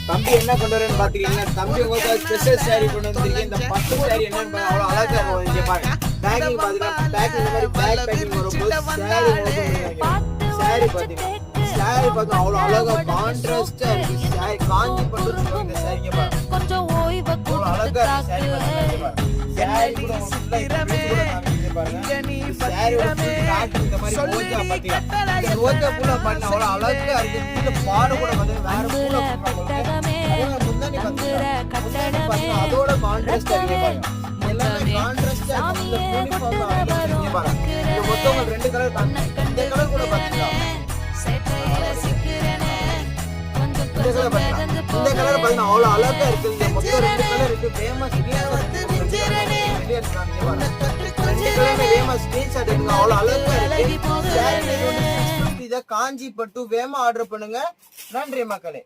தம்பி என்ன கொண்டு வரேன்னு பாத்தீங்கன்னா தம்பி உங்களுக்கு ஸ்பெஷல் சாரி கொண்டு வந்திருக்கேன். இந்த பட்டு சாரி என்னன்னு அவ்வளவு அழகா இருக்கும். பாருங்க பேக்கிங் பாத்தீங்கன்னா பேக்கிங் இந்த மாதிரி பேக் பேக்கிங் வரும்போது சாரி பாத்தீங்கன்னா சாரி பார்த்தா அவ்வளவு அழகா கான்ட்ராஸ்டா இருக்கு. சாரி காஞ்சி பட்டு இந்த சாரிங்க பாருங்க கொஞ்சம் ஓய்வு அவ்வளவு அழகா இருக்கு. சாரி பாத்தீங்கன்னா சாரி கூட பாருங்க சாரியோட காட்டு இந்த மாதிரி ஓஜா பாத்தீங்கன்னா இந்த ஓஜா பூல பண்ண அவ்வளவு அழகா இருக்கு. இந்த பாடு கூட வந்து வேற பூல முந்தானி பாத்தீங்கன்னா அதோட கான்ட்ராஸ்டா இருக்கு பாருங்க. எல்லாமே கான்ட்ராஸ்டா இந்த யூனிஃபார்ம் பாருங்க பாருங்க. இந்த மொத்தம் ரெண்டு கலர் இந்த கலர் கூட பாத்தீங்கன்னா இந்த கலர் பாத்தீங்கன்னா அவ்வளவு அழகா இருக்கு. இந்த மொத்தம் ரெண்டு கலர் இருக்கு. ஃபேமஸ் ஸ்கிரீன்ஷாட் எடுங்க. அவ்வளவு அழகா இருக்கு. காஞ்சி பட்டு வேகமா ஆர்டர் பண்ணுங்க. நன்றி மக்களே.